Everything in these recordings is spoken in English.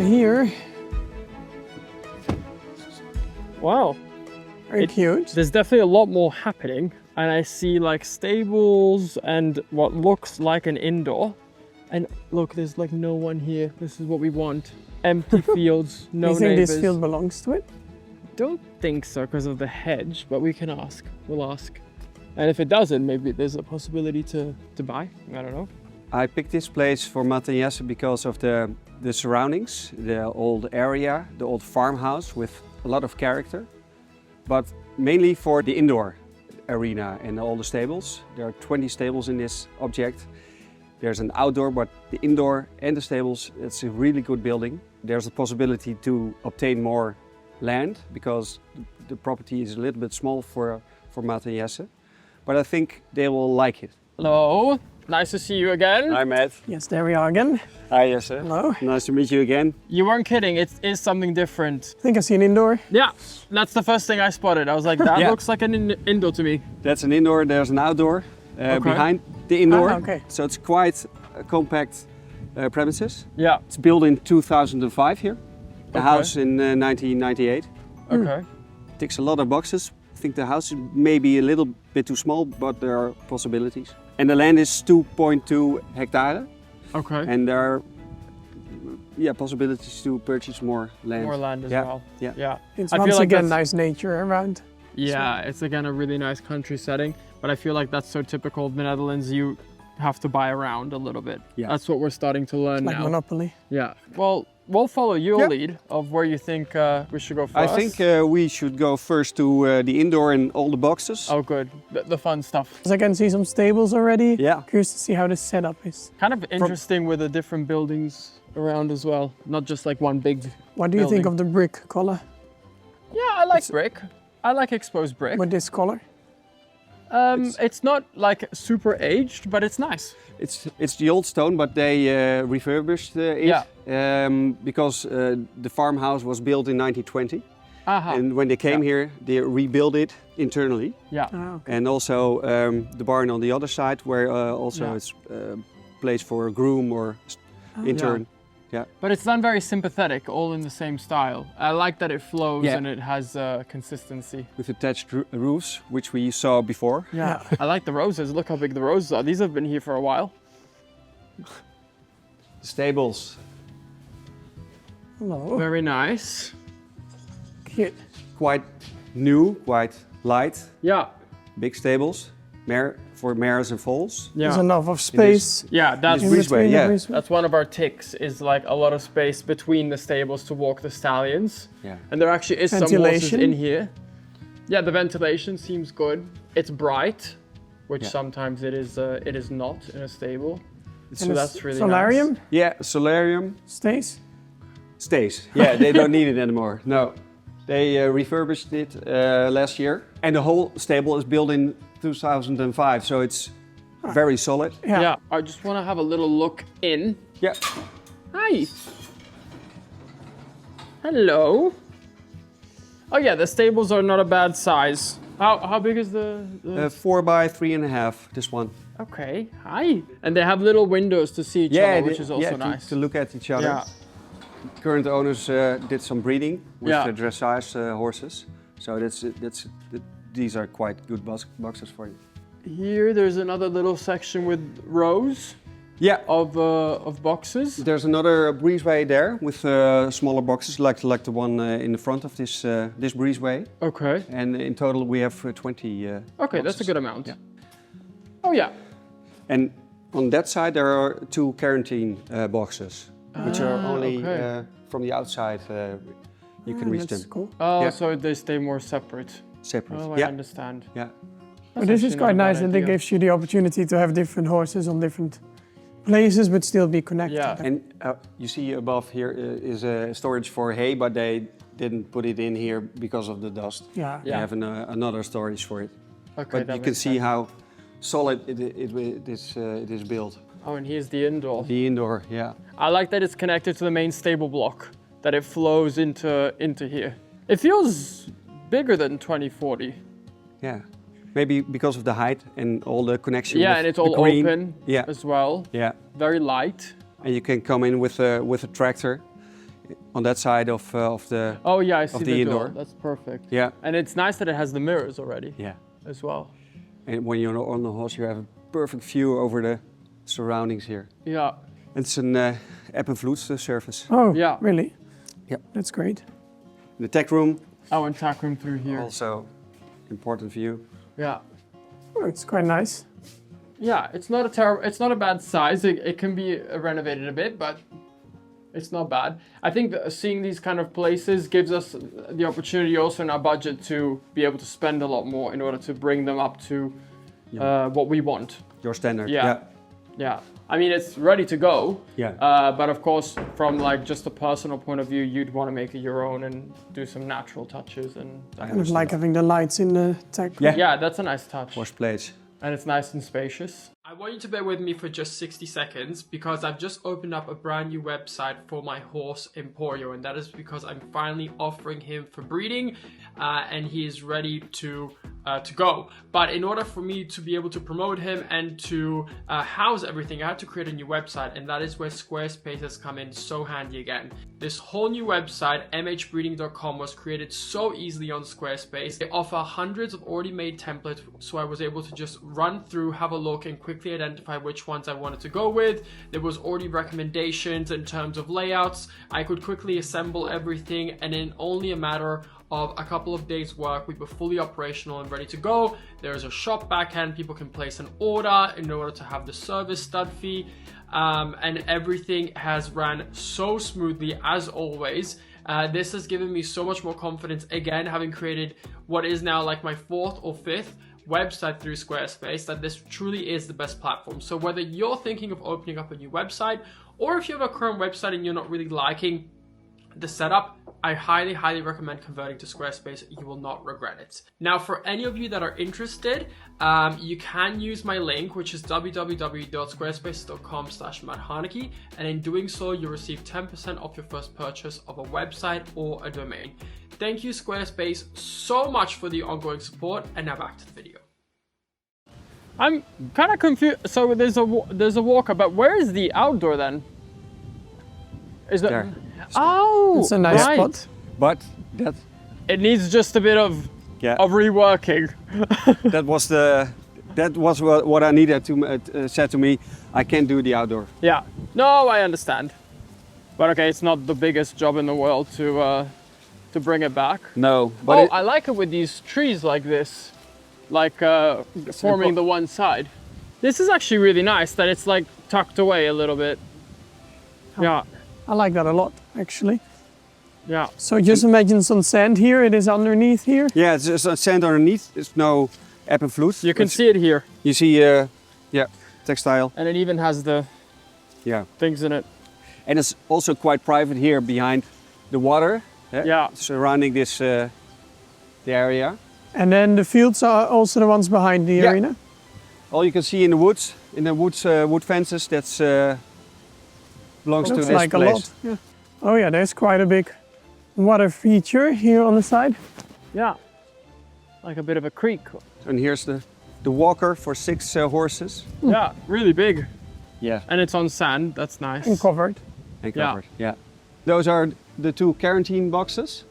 Here. Wow. Very cute. There's definitely a lot more happening. And I see like stables and what looks like an indoor. And look, there's like no one here. This is what we want. Empty fields, no neighbors. Do you think this field belongs to it? Don't think so because of the hedge, but we can ask. We'll ask. And if it doesn't, maybe there's a possibility to buy. I don't know. I picked this place for 𝒂𝒂 because of the surroundings, the old area, the old farmhouse with a lot of character. But mainly for the indoor arena and all the stables. There are 20 stables in this object. There's an outdoor, but the indoor and the stables, it's a really good building. There's a possibility to obtain more land because the property is a little bit small for 𝒂𝒂. But I think they will like it. Hello, nice to see you again. Hi, Matt. Yes, there we are again. Hi, Jesse. Hello. Nice to meet you again. You weren't kidding, it is something different. I think I see an indoor. Yeah, that's the first thing I spotted. I was like, that Yeah. looks like an indoor to me. That's an indoor, there's an outdoor Okay. behind the indoor. Ah, okay. So it's quite a compact premises. Yeah, It's built in 2005 here. The Okay. house in 1998. okay. Ticks a lot of boxes. I think the house is maybe a little bit too small, but there are possibilities. And the land is 2.2 hectare. Okay, And there are possibilities to purchase more land. more land as Yeah, well. yeah. Yeah. It's I feel once like again that's- nice nature around. Yeah, it's again a really nice country setting, but I feel like that's so typical of the Netherlands. You have to buy around a little bit. Yeah. That's what we're starting to learn Like now. Monopoly. Yeah. Well, we'll follow your Yeah. lead of where you think we should go I first. think we should go first to the indoor and all the boxes. Oh, good. The fun stuff. As I can see some stables already. Yeah. Curious to see how the setup is. Kind of interesting with the different buildings around as well. Not just like one big. What do you think Building. of the brick color? Yeah, I like brick. I like exposed brick. With this color? It's not like super aged, but it's nice. It's the old stone, but they refurbished it. Yeah. Because the farmhouse was built in 1920. Aha. And when they came Yeah. here, they rebuilt it internally. Yeah. Ah, okay. And also the barn on the other side, where also Yeah. it's place for a groom or intern. But it's done very sympathetic, all in the same style. I like that it flows Yeah. and it has consistency. With attached roofs, which we saw before. Yeah. I like the roses. Look how big the roses are. These have been here for a while. The stables, Hello. Very nice. Cute. quite new, quite light. Yeah. Big stables, for mares and foals. There's Yeah. enough of space. Yeah, that's in breezeway, between the yeah. breezeway. that's one of our ticks, is like a lot of space between the stables to walk the stallions. Yeah. And there actually is some horses Ventilation. in here. Yeah, the ventilation seems good. It's bright, which Yeah. sometimes it is not in a stable. So And a that's really solarium nice. Yeah, solarium stays. stays. Yeah, they don't need it anymore. No, they refurbished it last year, and the whole stable is built in 2005, so it's very solid. Yeah. I just want to have a little look in. Yeah. Hi. Hello. Oh yeah, the stables are not a bad size. How big is the 4 by 3.5. This one. Okay, hi. And they have little windows to see each other, which is also nice. to look at each other. Yeah. Current owners did some breeding with Yeah. the dressage horses, so these are quite good boxes for you. Here, there's another little section with rows Yeah. of boxes. There's another breezeway there with smaller boxes, like the one in the front of this breezeway. Okay. And in total, we have 20. Okay, that's a boxes. good amount. Yeah. Oh yeah. And on that side, there are 2 quarantine boxes, which are only okay. from the outside. You can reach That's them cool. Oh, Yeah. so they stay more separate. separate. Oh, I yeah, understand. yeah. But this is actually quite not a nice, bad and it idea. gives you the opportunity to have different horses on different places, but still be connected. Yeah. And you see above here is a storage for hay, but they didn't put it in here because of the dust. Yeah. They have another storage for it. Okay, But that you can makes see sense. how solid it is built. Oh, and here's the indoor. The indoor, yeah. I like that it's connected to the main stable block, that it flows into here. It feels bigger than 2040. Yeah. Maybe because of the height and all the connection. Yeah, with and it's the all green. open Yeah. as well. Yeah. Very light. And you can come in with a tractor on that side of the Oh yeah, I see of the the indoor. door. That's perfect. Yeah, And it's nice that it has the mirrors already yeah. as well. And when you're on the horse, you have a perfect view over the surroundings here. Yeah. It's an 𝒋𝒚 service. Oh, Yeah. really? Yep. That's great. The tech room, Oh, and tack room through here. also important view. Yeah. Oh, it's quite nice. Yeah, it's not a terrible, it's not a bad size. It can be renovated a bit, but it's not bad. I think that seeing these kind of places gives us the opportunity also in our budget to be able to spend a lot more in order to bring them up to what we want. Your standard. Yeah. Yeah. I mean, it's ready to go. Yeah. But of course, from like just a personal point of view, you'd want to make it your own and do some natural touches and that Kind of like having the lights in the tech. Yeah. yeah, that's a nice touch. Horse place. And it's nice and spacious. I want you to bear with me for just 60 seconds because I've just opened up a brand new website for my horse Emporio, and that is because I'm finally offering him for breeding and he is ready to go. But in order for me to be able to promote him and to house everything, I had to create a new website, and that is where Squarespace has come in so handy again. This whole new website, mhbreeding.com, was created so easily on Squarespace. They offer hundreds of already made templates, so I was able to just run through, have a look, and quickly identify which ones I wanted to go with. There was already recommendations in terms of layouts. I could quickly assemble everything, and in only a matter of a couple of days work, we were fully operational and ready to go. There's a shop backend, people can place an order in order to have the service stud fee, and everything has ran so smoothly as always. This has given me so much more confidence, again, having created what is now like my 4th or 5th website through Squarespace, that this truly is the best platform. So whether you're thinking of opening up a new website, or if you have a current website and you're not really liking the setup, I highly, highly recommend converting to Squarespace. You will not regret it. Now, for any of you that are interested, you can use my link, which is www.squarespace.com/Harnacke, and in doing so, you'll receive 10% off your first purchase of a website or a domain. Thank you, Squarespace, so much for the ongoing support, and now back to the video. I'm kind of confused. So there's a walker, but where is the outdoor then? Is that? There. Oh, It's a nice right. spot. But that It needs just a bit of reworking. that was what I needed to said to me. I can't do the outdoor. Yeah. No, I understand. But okay, it's not the biggest job in the world to bring it back. No. But I like it with these trees like this, like forming the one side. This is actually really nice that it's like tucked away a little bit. Yeah. I like that a lot, actually. Yeah. So just imagine some sand here. It is underneath here. yeah, it's just sand underneath. It's no 𝒋𝒚. You can see it here. You see, textile. And it even has the Yeah. things in it. And it's also quite private here behind the water. Yeah. Surrounding this the area. And then the fields are also the ones behind the Yeah. arena. All you can see in the woods, wood fences, that's belongs to Looks this like place. a lot. Yeah. Oh yeah, there's quite a big water feature here on the side. Yeah. Like a bit of a creek. And here's the walker for 6 horses. Yeah, really big. Yeah. And it's on sand, that's nice. And covered. And Yeah. covered. Yeah. Those are the 2 quarantine boxes.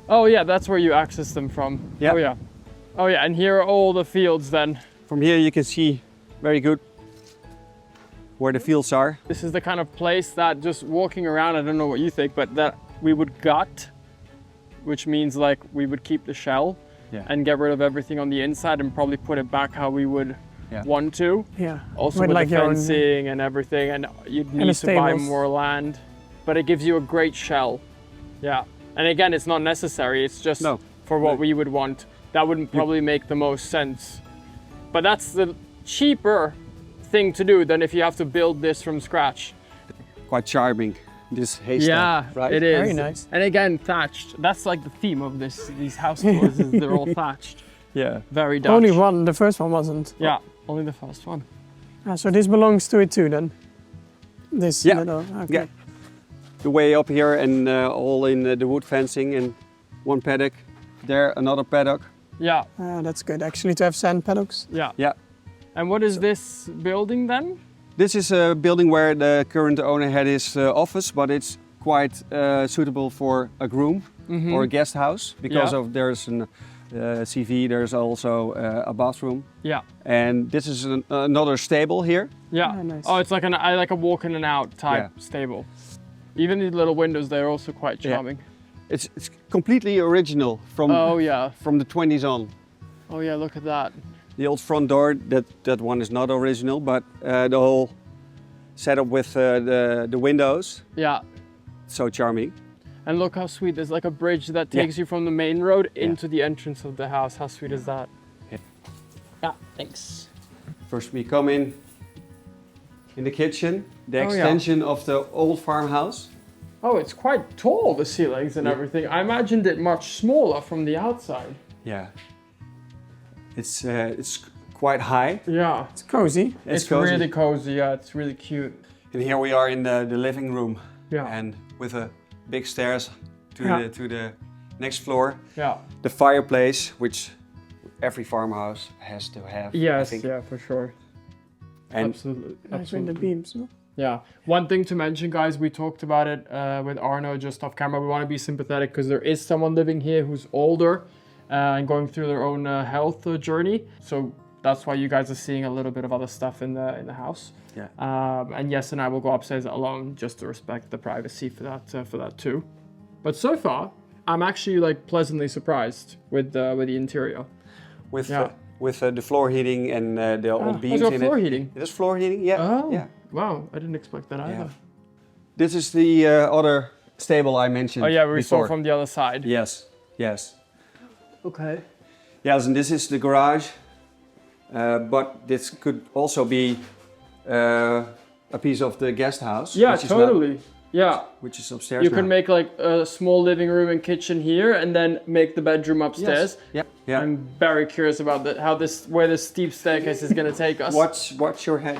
Oh yeah, that's where you access them from. Yeah. Oh yeah. Oh yeah, and here are all the fields then. From here you can see very good where the fields are. This is the kind of place that just walking around, I don't know what you think, but that we would gut, which means like we would keep the shell and get rid of everything on the inside and probably put it back how we would want to. Yeah. Also With with like the your own- fencing and everything, and you'd the need to buy stables. more land, but it gives you a great shell. Yeah. And again, it's not necessary, it's just No. for what we would want. That wouldn't probably make the most sense. But that's the cheaper thing to do than if you have to build this from scratch. Quite charming, this haystack. Yeah, right? it is. Very nice. And again, thatched. That's like the theme of these house tours, is they're all thatched. Yeah. Very Dutch. Only one, the first one wasn't. Yeah, only the first one. So this belongs to it too then? This Yeah. little, okay. Yeah. The way up here and all in the wood fencing and one paddock. There, another paddock. Yeah, That's good actually to have sand paddocks. yeah. Yeah. And what is this building then? This is a building where the current owner had his office, but it's quite suitable for a groom or a guest house because Yeah. of there's an CV. There's also a bathroom, Yeah. and this is another stable here. Yeah. Ah, nice. Oh, it's like like a walk in and out type stable. Even these little windows, they're also quite charming. It's completely original from Oh yeah. from the 20s on. Oh yeah, look at that. The old front door, that one is not original, but the whole setup with the windows, Yeah. so charming. And look how sweet. There's like a bridge that takes you from the main road into the entrance of the house. How sweet is that? Yeah, thanks. First we come in the kitchen, the Oh, yeah. extension of the old farmhouse. Oh, it's quite tall, the ceilings and everything. I imagined it much smaller from the outside. Yeah. It's quite high. Yeah. It's cozy. It's cozy. really cozy. Yeah, it's really cute. And here we are in the living room. Yeah. And with a big stairs to the next floor. Yeah. The fireplace, which every farmhouse has to have. I Yes, think. yeah, for sure. And Absolutely. Nice with the Absolutely. beams. No? Yeah. One thing to mention, guys, we talked about it with Arno just off camera. We want to be sympathetic because there is someone living here who's older and going through their own health journey. So that's why you guys are seeing a little bit of other stuff in the house. Yeah. And Yes and I will go upstairs alone just to respect the privacy for that too. But so far, I'm actually like pleasantly surprised with the interior. with Yeah. the floor heating and the old beams It's got in floor it. heating. It is floor heating, yeah. Oh, Yeah. wow! I didn't expect that either. Yeah. This is the other stable I mentioned. Oh yeah, we before. saw from the other side. Yes, yes. Okay. Yes, and this is the garage, but this could also be a piece of the guest house. Yeah, which is not- totally. Yeah. which is upstairs You now. can make like a small living room and kitchen here, and then make the bedroom upstairs. Yes. Yeah. I'm very curious about where this steep staircase is going to take us. Watch your head.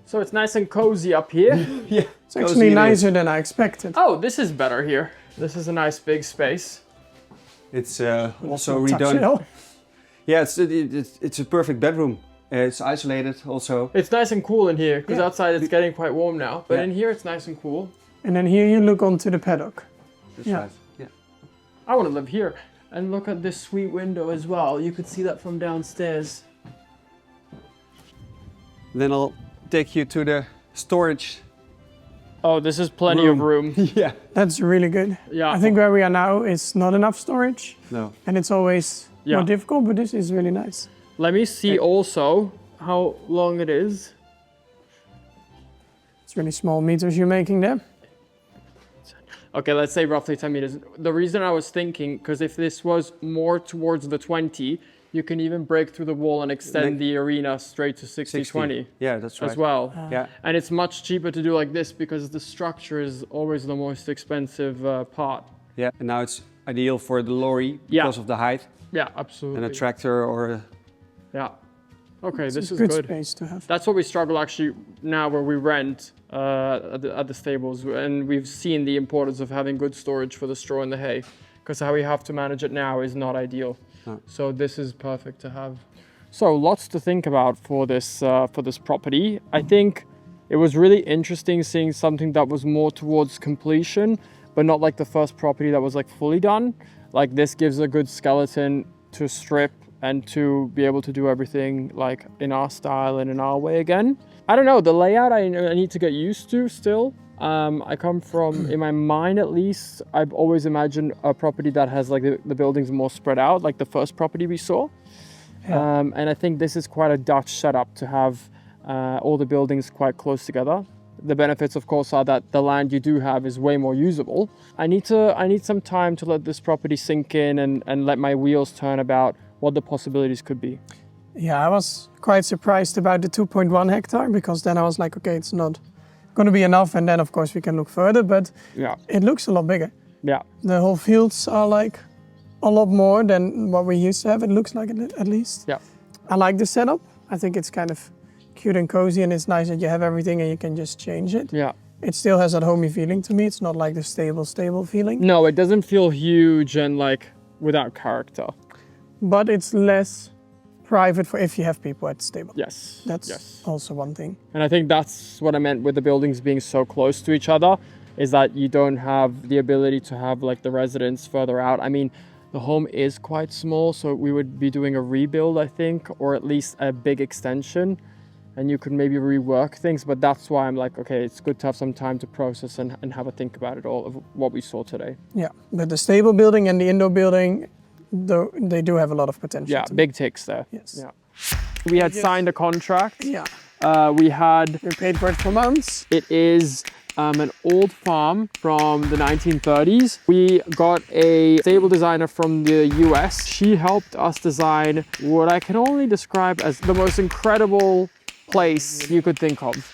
So it's nice and cozy up here. Yeah. It's actually nicer than I expected. Oh, this is better here. This is a nice big space. It's also Touch redone. it all. Yeah, it's a perfect bedroom. It's isolated also. It's nice and cool in here because Yeah. outside it's getting quite warm now, but Yeah. in here it's nice and cool. And then here you look onto the paddock. That's Yeah. right. Yeah. I want to live here. And look at this sweet window as well. You could see that from downstairs. Then I'll take you to the storage. Oh, this is plenty of room. Yeah. That's really good. Yeah. I think where we are now is not enough storage, No. and it's always Yeah. more difficult, but this is really nice. Let me see also how long it is. It's really small meters you're making there. Okay, let's say roughly 10 meters. The reason I was thinking, because if this was more towards the 20, you can even break through the wall and extend the arena straight to 60-20 Yeah, that's right. as well. Yeah. And it's much cheaper to do like this because the structure is always the most expensive part. Yeah. And now it's ideal for the lorry Yeah. because of the height Yeah, absolutely. and a tractor or a Yeah. Okay, It's this a is good good. space to have. That's what we struggle actually now where we rent at the stables, and we've seen the importance of having good storage for the straw and the hay, because how we have to manage it now is not ideal. No. So this is perfect to have. So lots to think about for this property. I think it was really interesting seeing something that was more towards completion, but not like the first property that was like fully done. Like this gives a good skeleton to strip and to be able to do everything like in our style and in our way again. I don't know, the layout I need to get used to still. I come from, in my mind at least, I've always imagined a property that has like the buildings more spread out, like the first property we saw. Yeah. And I think this is quite a Dutch setup to have all the buildings quite close together. The benefits, of course, are that the land you do have is way more usable. I need some time to let this property sink in and let my wheels turn about what the possibilities could be. Yeah, I was quite surprised about the 2.1 hectare, because then I was like, okay, it's not going to be enough, and then of course we can look further, but Yeah, it looks a lot bigger. yeah. The whole fields are like a lot more than what we used to have, it looks like it, at least. Yeah. I like the setup. I think it's kind of cute and cozy, and it's nice that you have everything and you can just change it. Yeah. It still has that homey feeling to me. It's not like the stable feeling, No, it doesn't feel huge and like without character. but it's less private for if you have people at the stable. Yes. That's yes. also one thing. And I think that's what I meant with the buildings being so close to each other. is that you don't have the ability to have like the residents further out. I mean, the home is quite small, so we would be doing a rebuild, I think, or at least a big extension, and you could maybe rework things. But that's why I'm like, okay, it's good to have some time to process and have a think about it all of what we saw today. Yeah, but the stable building and the indoor building, though, they do have a lot of potential. Yeah, big ticks there. Yes. Yeah. We had signed a contract. Yeah. We paid for it for months. It is an old farm from the 1930s. We got a stable designer from the US. She helped us design what I can only describe as the most incredible place you could think of.